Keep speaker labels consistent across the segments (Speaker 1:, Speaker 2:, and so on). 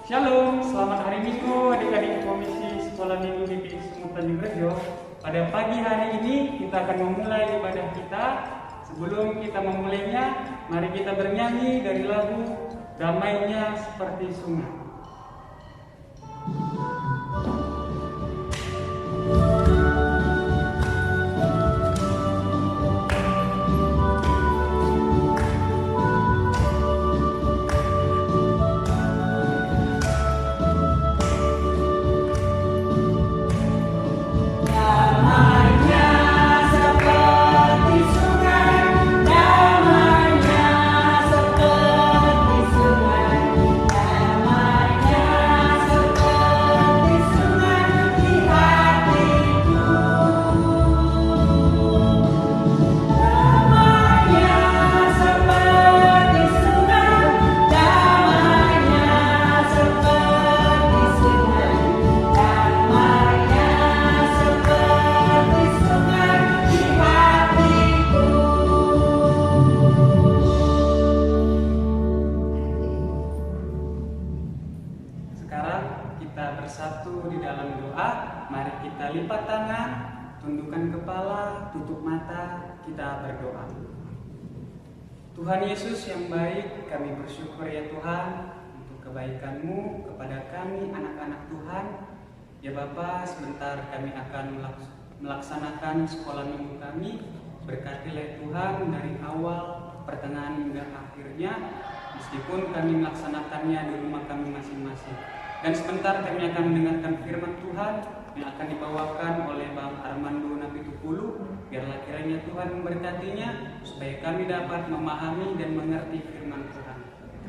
Speaker 1: Shalom, selamat hari Minggu adik-adik Komisi Sekolah Minggu GKI Sumut Tanjung Rejo. Pada pagi hari ini kita akan memulai ibadah kita. Sebelum kita memulainya, mari kita bernyanyi dari lagu Damainya Seperti Sungai. Bersatu di dalam doa, mari kita lipat tangan, tundukkan kepala, tutup mata, kita berdoa. Tuhan Yesus yang baik, kami bersyukur ya Tuhan untuk kebaikan-Mu kepada kami anak-anak Tuhan. Ya Bapa, sebentar kami akan melaksanakan sekolah minggu kami. Berkatilah Tuhan dari awal, pertengahan hingga akhirnya, meskipun kami melaksanakannya di rumah kami masing-masing. Dan sebentar kami akan mendengarkan firman Tuhan yang akan dibawakan oleh Bang Armando Napitupulu. Biarlah kiranya Tuhan memberkatinya supaya kami dapat memahami dan mengerti firman Tuhan.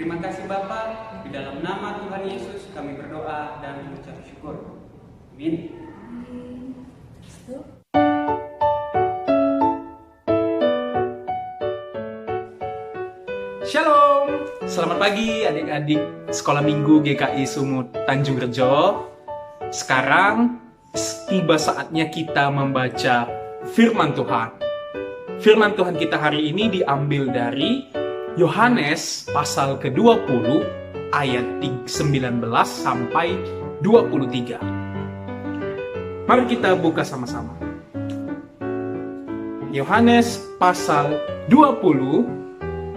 Speaker 1: Terima kasih Bapa, di dalam nama Tuhan Yesus kami berdoa dan mengucap syukur. Amin.
Speaker 2: Shalom, selamat pagi adik-adik Sekolah Minggu GKI Sumut Tanjung Rejo. Sekarang tiba saatnya kita membaca firman Tuhan. Firman Tuhan kita hari ini diambil dari Yohanes pasal ke-20 ayat 19 sampai 23. Mari kita buka sama-sama. Yohanes pasal 20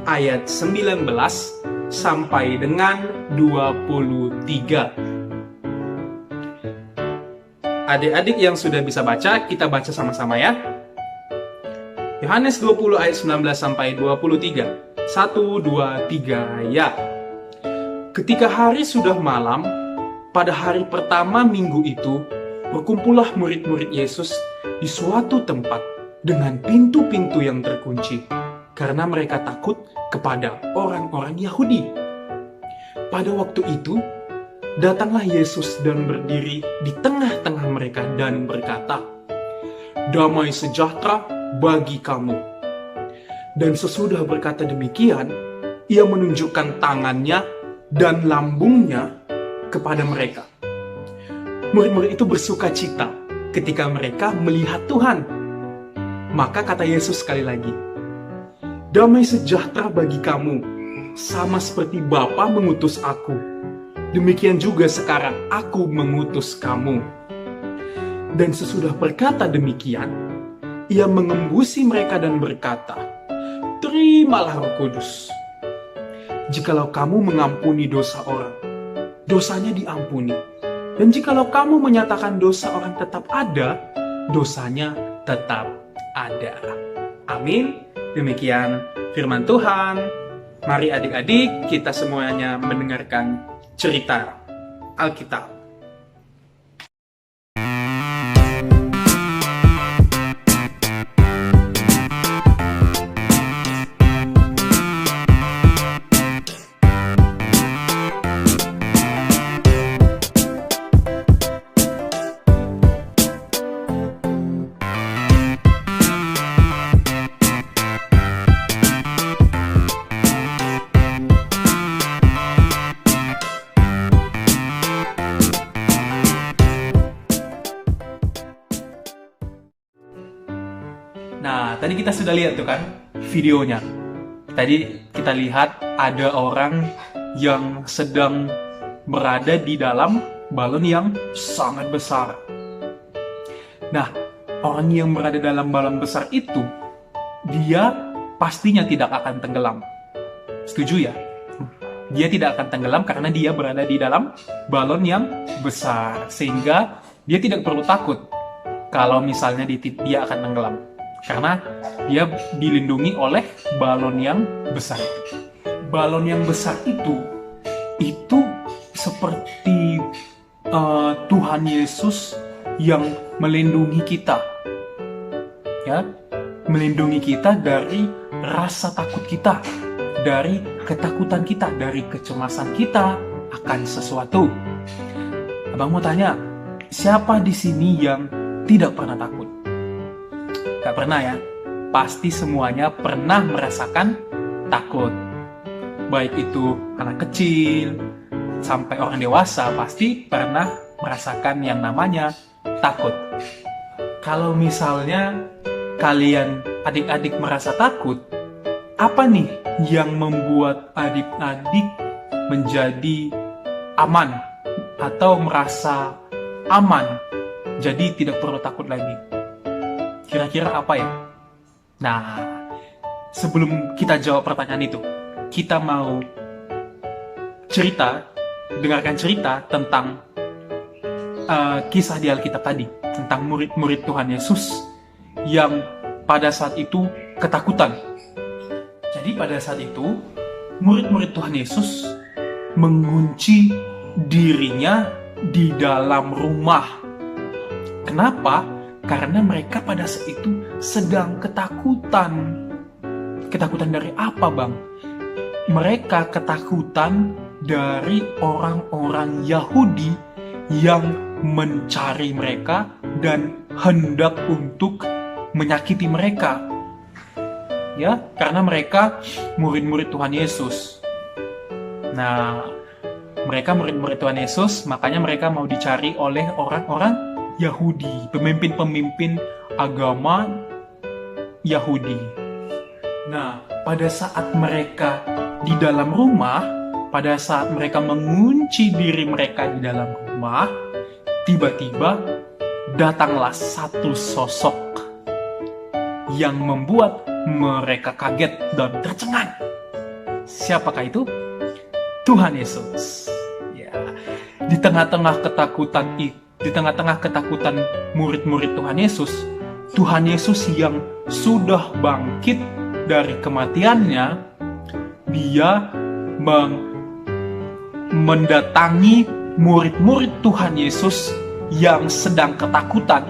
Speaker 2: ayat 19 sampai dengan 23. Adik-adik yang sudah bisa baca, kita baca sama-sama ya. Yohanes 20 ayat 19 sampai 23. 1, 2, 3, ya. Ketika hari sudah malam, pada hari pertama minggu itu, berkumpullah murid-murid Yesus di suatu tempat dengan pintu-pintu yang terkunci, karena mereka takut kepada orang-orang Yahudi. Pada waktu itu, datanglah Yesus dan berdiri di tengah-tengah mereka dan berkata, "Damai sejahtera bagi kamu." Dan sesudah berkata demikian, ia menunjukkan tangannya dan lambungnya kepada mereka. Murid-murid itu bersuka cita ketika mereka melihat Tuhan. Maka kata Yesus sekali lagi, "Damai sejahtera bagi kamu, sama seperti Bapa mengutus aku. Demikian juga sekarang aku mengutus kamu." Dan sesudah berkata demikian, ia mengembusi mereka dan berkata, "Terimalah Roh Kudus. Jikalau kamu mengampuni dosa orang, dosanya diampuni. Dan jikalau kamu menyatakan dosa orang tetap ada, dosanya tetap ada." Amin. Demikian firman Tuhan. Mari adik-adik kita semuanya mendengarkan cerita Alkitab. Nah, tadi kita sudah lihat tuh kan videonya. Tadi kita lihat ada orang yang sedang berada di dalam balon yang sangat besar. Nah, orang yang berada dalam balon besar itu, dia pastinya tidak akan tenggelam. Setuju ya? Dia tidak akan tenggelam karena dia berada di dalam balon yang besar. Sehingga dia tidak perlu takut kalau misalnya dia akan tenggelam. Karena dia dilindungi oleh balon yang besar. Balon yang besar itu seperti Tuhan Yesus yang melindungi kita, ya, melindungi kita dari rasa takut kita, dari ketakutan kita, dari kecemasan kita akan sesuatu. Abang mau tanya, siapa di sini yang tidak pernah takut? Gak pernah ya? Pasti semuanya pernah merasakan takut. Baik itu anak kecil sampai orang dewasa pasti pernah merasakan yang namanya takut. Kalau misalnya kalian adik-adik merasa takut, apa nih yang membuat adik-adik menjadi aman atau merasa aman, jadi tidak perlu takut lagi? Kira-kira apa ya? Nah, sebelum kita jawab pertanyaan itu, kita mau dengarkan cerita tentang kisah di Alkitab tadi, tentang murid-murid Tuhan Yesus yang pada saat itu ketakutan. Jadi pada saat itu, murid-murid Tuhan Yesus mengunci dirinya di dalam rumah. Kenapa? Karena mereka pada saat itu sedang ketakutan. Ketakutan dari apa, Bang? Mereka ketakutan dari orang-orang Yahudi yang mencari mereka dan hendak untuk menyakiti mereka. Ya, karena mereka murid-murid Tuhan Yesus. Nah, mereka murid-murid Tuhan Yesus, makanya mereka mau dicari oleh orang-orang Yahudi, pemimpin-pemimpin agama Yahudi. Nah, pada saat mereka di dalam rumah, pada saat mereka mengunci diri mereka di dalam rumah, tiba-tiba datanglah satu sosok yang membuat mereka kaget dan tercengang. Siapakah itu? Tuhan Yesus. Ya, di tengah-tengah ketakutan murid-murid Tuhan Yesus yang sudah bangkit dari kematiannya, dia mendatangi murid-murid Tuhan Yesus yang sedang ketakutan.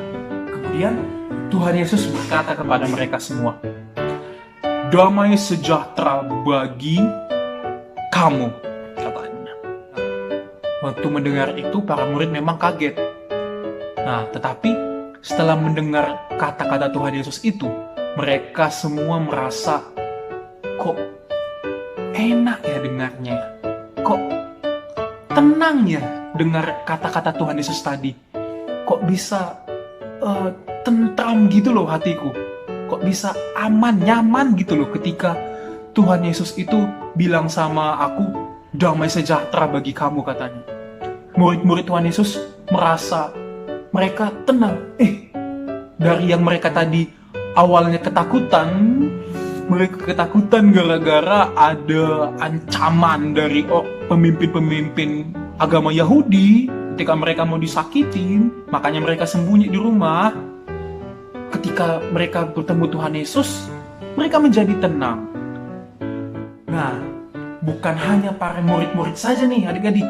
Speaker 2: Kemudian Tuhan Yesus berkata kepada mereka semua, "Damai sejahtera bagi kamu," katanya. Waktu mendengar itu, para murid memang kaget. Nah, tetapi setelah mendengar kata-kata Tuhan Yesus itu, mereka semua merasa, kok enak ya dengarnya, kok tenang ya dengar kata-kata Tuhan Yesus tadi, kok bisa tentram gitu loh hatiku, kok bisa aman, nyaman gitu loh ketika Tuhan Yesus itu bilang sama aku, damai sejahtera bagi kamu, katanya. Murid-murid Tuhan Yesus merasa mereka tenang. Dari yang mereka tadi awalnya ketakutan, mereka ketakutan gara-gara ada ancaman dari pemimpin-pemimpin agama Yahudi ketika mereka mau disakitin, makanya mereka sembunyi di rumah. Ketika mereka bertemu Tuhan Yesus, mereka menjadi tenang. Nah, bukan hanya para murid-murid saja nih adik-adik,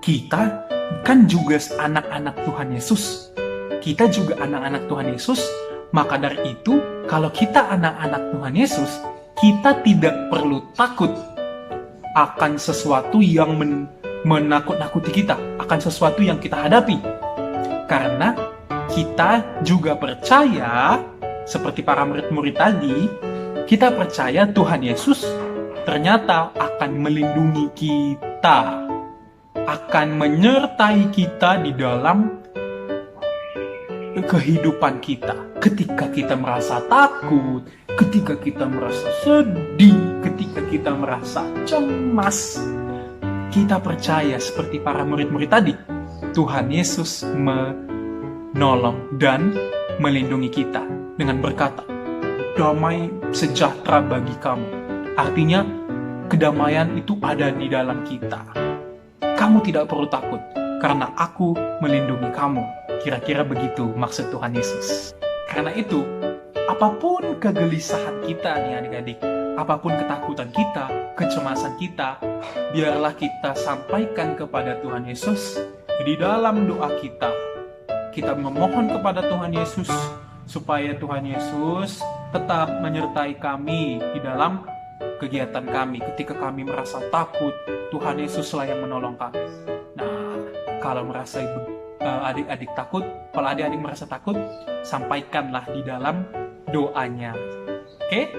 Speaker 2: kita kan juga anak-anak Tuhan Yesus. Kita juga anak-anak Tuhan Yesus. Maka dari itu, kalau kita anak-anak Tuhan Yesus, kita tidak perlu takut akan sesuatu yang menakut-nakuti kita, akan sesuatu yang kita hadapi. Karena kita juga percaya, seperti para murid-murid tadi, kita percaya Tuhan Yesus ternyata akan melindungi kita, akan menyertai kita di dalam kehidupan kita. Ketika kita merasa takut, ketika kita merasa sedih, ketika kita merasa cemas, kita percaya seperti para murid-murid tadi, Tuhan Yesus menolong dan melindungi kita dengan berkata, damai sejahtera bagi kamu. Artinya, kedamaian itu ada di dalam kita. Kamu tidak perlu takut, karena aku melindungi kamu. Kira-kira begitu maksud Tuhan Yesus. Karena itu, apapun kegelisahan kita nih adik-adik, apapun ketakutan kita, kecemasan kita, biarlah kita sampaikan kepada Tuhan Yesus. Di dalam doa kita, kita memohon kepada Tuhan Yesus, supaya Tuhan Yesus tetap menyertai kami di dalam kegiatan kami. Ketika kami merasa takut, Tuhan Yesuslah yang menolong kami. Nah, kalau merasa adik-adik takut, kalau adik-adik merasa takut, sampaikanlah di dalam doanya. Oke?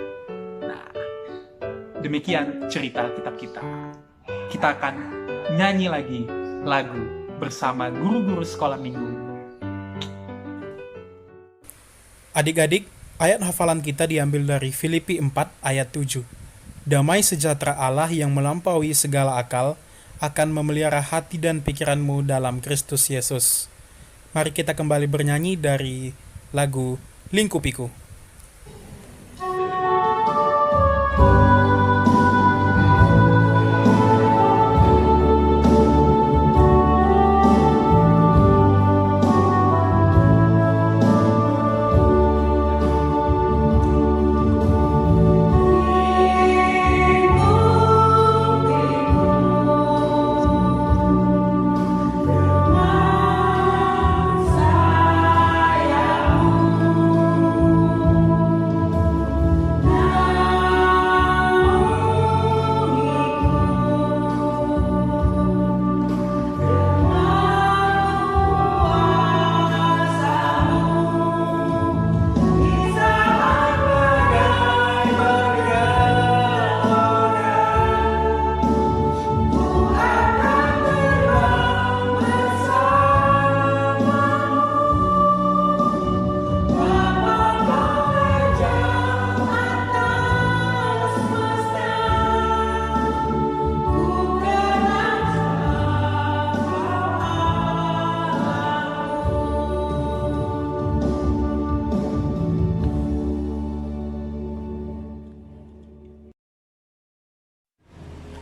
Speaker 2: Nah, demikian cerita kitab kita. Kita akan nyanyi lagi lagu bersama guru-guru sekolah minggu.
Speaker 3: Adik-adik, ayat hafalan kita diambil dari Filipi 4 ayat 7. Damai sejahtera Allah yang melampaui segala akal akan memelihara hati dan pikiranmu dalam Kristus Yesus. Mari kita kembali bernyanyi dari lagu Lingkupiku.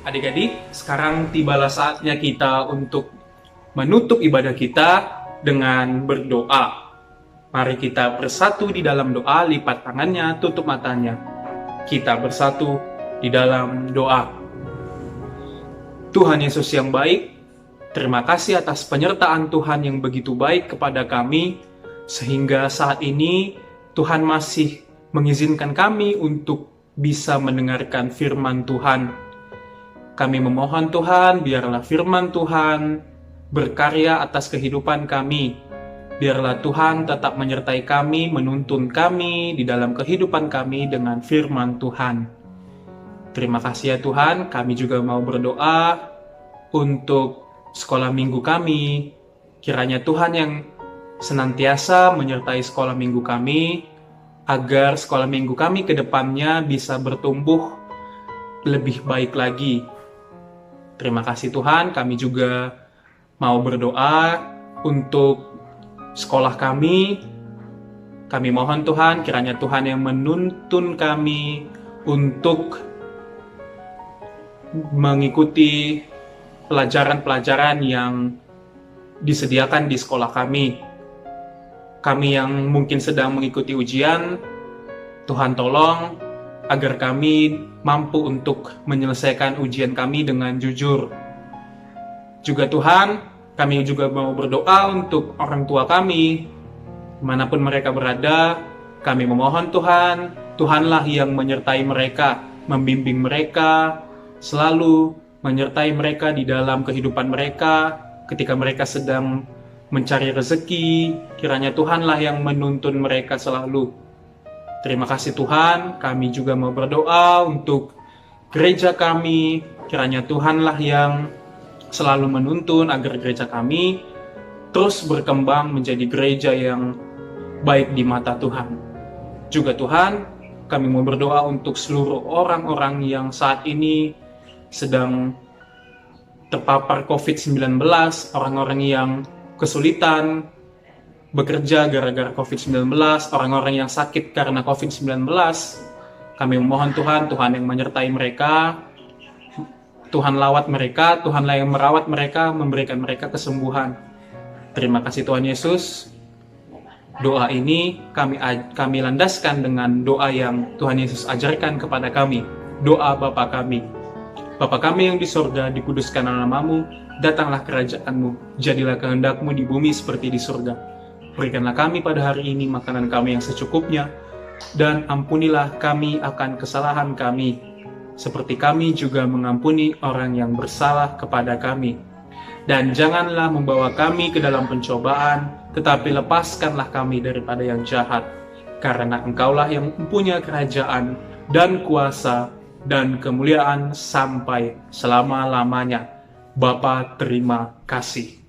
Speaker 2: Adik-adik, sekarang tibalah saatnya kita untuk menutup ibadah kita dengan berdoa. Mari kita bersatu di dalam doa, lipat tangannya, tutup matanya. Kita bersatu di dalam doa. Tuhan Yesus yang baik, terima kasih atas penyertaan Tuhan yang begitu baik kepada kami, sehingga saat ini Tuhan masih mengizinkan kami untuk bisa mendengarkan firman Tuhan. Kami memohon Tuhan, biarlah firman Tuhan berkarya atas kehidupan kami. Biarlah Tuhan tetap menyertai kami, menuntun kami di dalam kehidupan kami dengan firman Tuhan. Terima kasih ya Tuhan, kami juga mau berdoa untuk sekolah minggu kami. Kiranya Tuhan yang senantiasa menyertai sekolah minggu kami, agar sekolah minggu kami ke depannya bisa bertumbuh lebih baik lagi. Terima kasih Tuhan, kami juga mau berdoa untuk sekolah kami. Kami mohon Tuhan, kiranya Tuhan yang menuntun kami untuk mengikuti pelajaran-pelajaran yang disediakan di sekolah kami. Kami yang mungkin sedang mengikuti ujian, Tuhan tolong agar kami mampu untuk menyelesaikan ujian kami dengan jujur. Juga Tuhan, kami juga mau berdoa untuk orang tua kami, dimanapun mereka berada. Kami memohon Tuhan, Tuhanlah yang menyertai mereka, membimbing mereka, selalu menyertai mereka di dalam kehidupan mereka, ketika mereka sedang mencari rezeki, kiranya Tuhanlah yang menuntun mereka selalu. Terima kasih Tuhan, kami juga mau berdoa untuk gereja kami, kiranya Tuhanlah yang selalu menuntun agar gereja kami terus berkembang menjadi gereja yang baik di mata Tuhan. Juga Tuhan, kami mau berdoa untuk seluruh orang-orang yang saat ini sedang terpapar COVID-19, orang-orang yang kesulitan bekerja gara-gara COVID-19, orang-orang yang sakit karena COVID-19. Kami memohon Tuhan yang menyertai mereka, Tuhan lawat mereka, Tuhanlah yang merawat mereka, memberikan mereka kesembuhan. Terima kasih Tuhan Yesus. Doa ini kami landaskan dengan doa yang Tuhan Yesus ajarkan kepada kami. Doa Bapa kami. Bapa kami yang di sorga, dikuduskan namamu, datanglah kerajaanmu, jadilah kehendakmu di bumi seperti di surga. Berikanlah kami pada hari ini makanan kami yang secukupnya, dan ampunilah kami akan kesalahan kami, seperti kami juga mengampuni orang yang bersalah kepada kami. Dan janganlah membawa kami ke dalam pencobaan, tetapi lepaskanlah kami daripada yang jahat. Karena Engkaulah yang mempunyai kerajaan dan kuasa dan kemuliaan sampai selama-lamanya. Bapa, terima kasih.